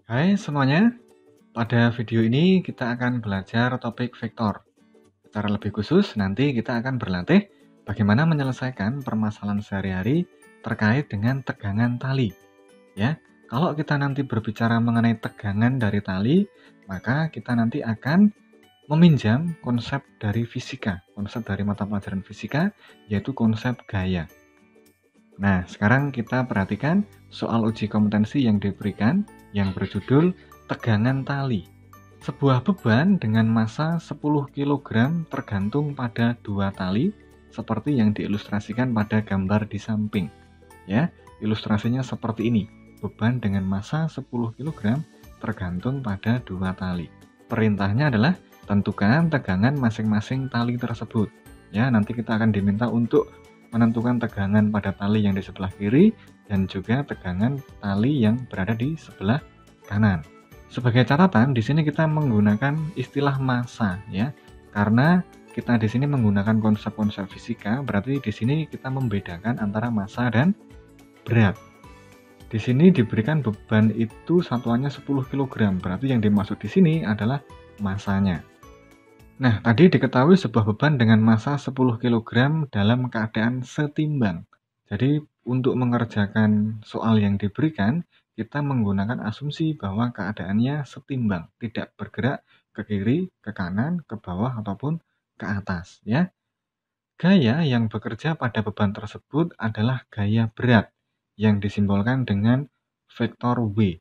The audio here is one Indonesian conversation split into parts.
Hai semuanya, pada video ini kita akan belajar topik vektor. Secara lebih khusus, nanti kita akan berlatih bagaimana menyelesaikan permasalahan sehari-hari terkait dengan tegangan tali. Ya, kalau kita nanti berbicara mengenai tegangan dari tali, maka kita nanti akan meminjam konsep dari fisika, konsep dari mata pelajaran fisika, yaitu konsep gaya. Nah, sekarang kita perhatikan soal uji kompetensi yang diberikan yang berjudul tegangan tali. Sebuah beban dengan massa 10 kg tergantung pada dua tali seperti yang diilustrasikan pada gambar di samping. Ya, ilustrasinya seperti ini. Beban dengan massa 10 kg tergantung pada dua tali. Perintahnya adalah tentukan tegangan masing-masing tali tersebut. Ya, nanti kita akan diminta untuk menentukan tegangan pada tali yang di sebelah kiri dan juga tegangan tali yang berada di sebelah kanan. Sebagai catatan, di sini kita menggunakan istilah massa ya. Karena kita di sini menggunakan konsep-konsep fisika, berarti di sini kita membedakan antara massa dan berat. Di sini diberikan beban itu satuannya 10 kg, berarti yang dimaksud di sini adalah massanya. Nah, tadi diketahui sebuah beban dengan massa 10 kg dalam keadaan setimbang. Jadi, untuk mengerjakan soal yang diberikan, kita menggunakan asumsi bahwa keadaannya setimbang, tidak bergerak ke kiri, ke kanan, ke bawah, ataupun ke atas. Ya. Gaya yang bekerja pada beban tersebut adalah gaya berat, yang disimbolkan dengan vektor W.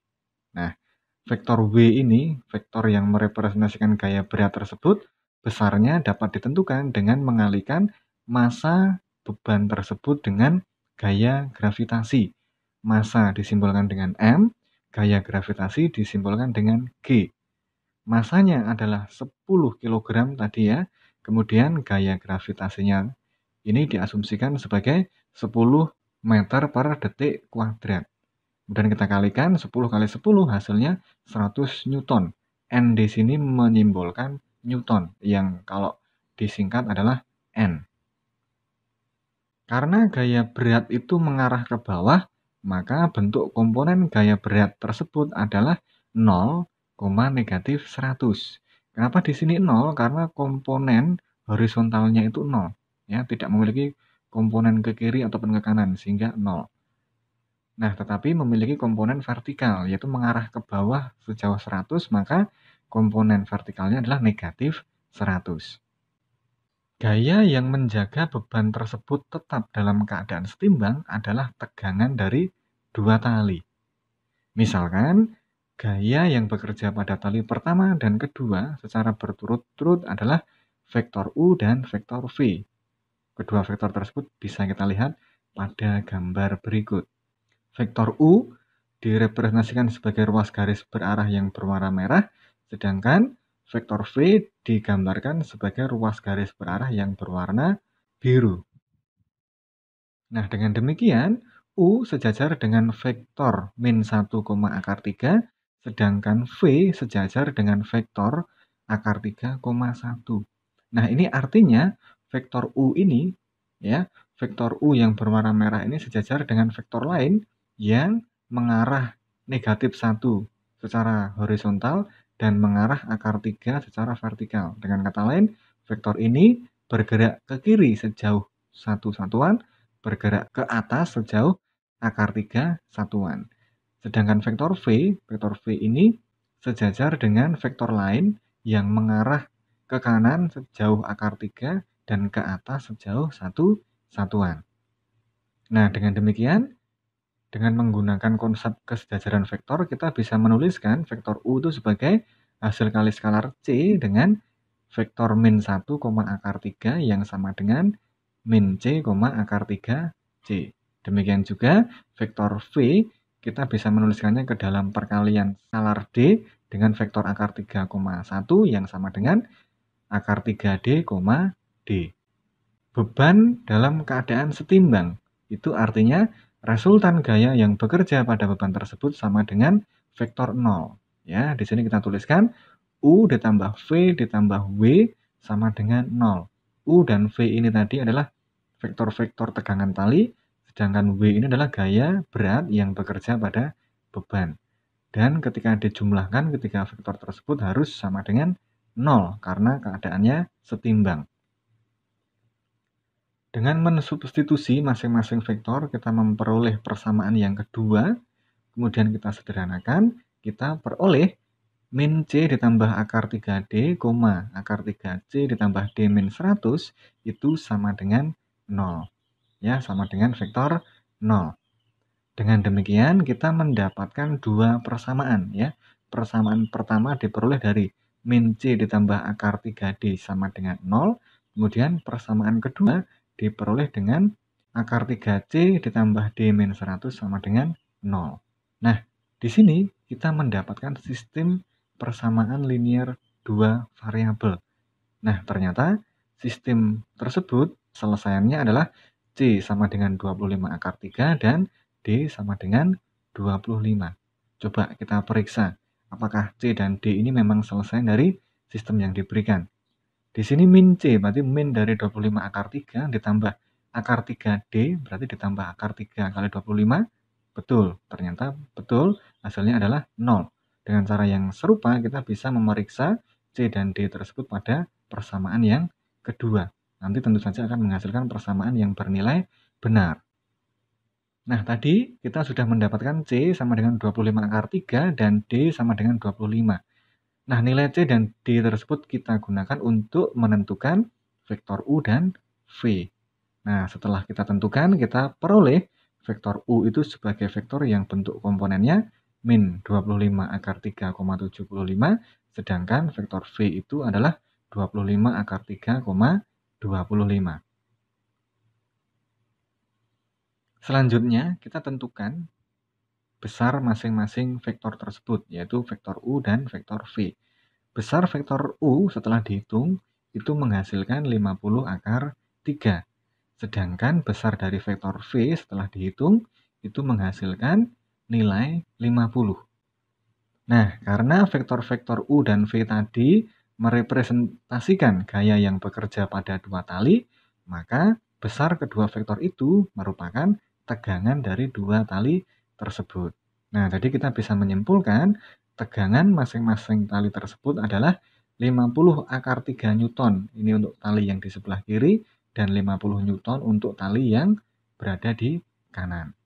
Nah, vektor W ini, vektor yang merepresentasikan gaya berat tersebut, besarnya dapat ditentukan dengan mengalihkan massa beban tersebut dengan gaya gravitasi. Massa disimbolkan dengan M, gaya gravitasi disimbolkan dengan G. Massanya adalah 10 kg tadi ya, kemudian gaya gravitasinya ini diasumsikan sebagai 10 meter per detik kuadrat. Kemudian kita kalikan 10 kali 10 hasilnya 100 Newton. N di sini menyimbolkan Newton yang kalau disingkat adalah N. Karena gaya berat itu mengarah ke bawah, maka bentuk komponen gaya berat tersebut adalah 0, negatif 100. Kenapa di sini 0? Karena komponen horizontalnya itu 0. Ya, tidak memiliki komponen ke kiri ataupun ke kanan, sehingga 0. Nah, tetapi memiliki komponen vertikal, yaitu mengarah ke bawah sejauh 100, maka komponen vertikalnya adalah negatif 100. Gaya yang menjaga beban tersebut tetap dalam keadaan setimbang adalah tegangan dari dua tali. Misalkan, gaya yang bekerja pada tali pertama dan kedua secara berturut-turut adalah vektor U dan vektor V. Kedua vektor tersebut bisa kita lihat pada gambar berikut. Vektor U direpresentasikan sebagai ruas garis berarah yang berwarna merah, sedangkan vektor V digambarkan sebagai ruas garis berarah yang berwarna biru. Nah, dengan demikian, U sejajar dengan vektor min 1, akar 3, sedangkan V sejajar dengan vektor akar 3, 1. Nah, ini artinya vektor U ini, ya, vektor U yang berwarna merah ini sejajar dengan vektor lain yang mengarah negatif 1 secara horizontal dan mengarah akar 3 secara vertikal. Dengan kata lain, vektor ini bergerak ke kiri sejauh 1 satuan, bergerak ke atas sejauh akar 3 satuan. Sedangkan vektor V ini sejajar dengan vektor lain yang mengarah ke kanan sejauh akar 3 dan ke atas sejauh 1 satuan. Nah, dengan demikian, dengan menggunakan konsep kesejajaran vektor, kita bisa menuliskan vektor U itu sebagai hasil kali skalar C dengan vektor min 1, akar 3 yang sama dengan min C, akar 3 C. Demikian juga vektor V, kita bisa menuliskannya ke dalam perkalian skalar D dengan vektor akar 3, 1 yang sama dengan akar 3D, D. Beban dalam keadaan setimbang. Itu artinya resultan gaya yang bekerja pada beban tersebut sama dengan vektor 0. Ya, di sini kita tuliskan U ditambah V ditambah W sama dengan 0. U dan V ini tadi adalah vektor-vektor tegangan tali, sedangkan W ini adalah gaya berat yang bekerja pada beban. Dan ketika dijumlahkan, ketiga vektor tersebut harus sama dengan 0 karena keadaannya setimbang. Dengan mensubstitusi masing-masing vektor, kita memperoleh persamaan yang kedua. Kemudian kita sederhanakan, kita peroleh min C ditambah akar 3D, akar 3C ditambah D min 100 itu sama dengan 0. Ya, sama dengan vektor 0. Dengan demikian, kita mendapatkan dua persamaan. Ya. Persamaan pertama diperoleh dari min C ditambah akar 3D sama dengan 0. Kemudian persamaan kedua diperoleh dengan akar 3C ditambah D min 100 sama dengan 0. Nah, di sini kita mendapatkan sistem persamaan linear dua variabel. Nah, ternyata sistem tersebut selesaiannya adalah C sama dengan 25 akar 3 dan D sama dengan 25. Coba kita periksa apakah C dan D ini memang selesai dari sistem yang diberikan. Di sini min C berarti min dari 25 akar 3 ditambah akar 3D berarti ditambah akar 3 kali 25. Betul, ternyata betul hasilnya adalah 0. Dengan cara yang serupa kita bisa memeriksa C dan D tersebut pada persamaan yang kedua. Nanti tentu saja akan menghasilkan persamaan yang bernilai benar. Nah, tadi kita sudah mendapatkan C sama dengan 25 akar 3 dan D sama dengan 25. Nah, nilai C dan D tersebut kita gunakan untuk menentukan vektor U dan V. Nah, setelah kita tentukan, kita peroleh vektor U itu sebagai vektor yang bentuk komponennya min 25 akar 3,75, sedangkan vektor V itu adalah 25 akar 3,25. Selanjutnya, kita tentukan besar masing-masing vektor tersebut, yaitu vektor U dan vektor V. Besar vektor U setelah dihitung itu menghasilkan 50 akar 3. Sedangkan besar dari vektor V setelah dihitung itu menghasilkan nilai 50. Nah, karena vektor-vektor U dan V tadi merepresentasikan gaya yang bekerja pada dua tali, maka besar kedua vektor itu merupakan tegangan dari dua tali tersebut. Nah, jadi kita bisa menyimpulkan tegangan masing-masing tali tersebut adalah 50 akar 3 Newton. Ini untuk tali yang di sebelah kiri dan 50 Newton untuk tali yang berada di kanan.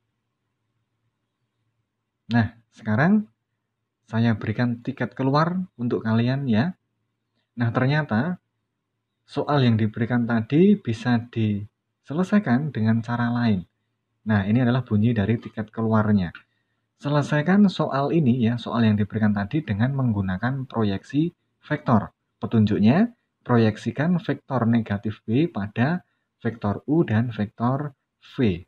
Nah, sekarang saya berikan tiket keluar untuk kalian ya. Nah, ternyata soal yang diberikan tadi bisa diselesaikan dengan cara lain. Nah, ini adalah bunyi dari tiket keluarnya. Selesaikan soal ini ya, soal yang diberikan tadi dengan menggunakan proyeksi vektor. Petunjuknya, proyeksikan vektor negatif B pada vektor U dan vektor V.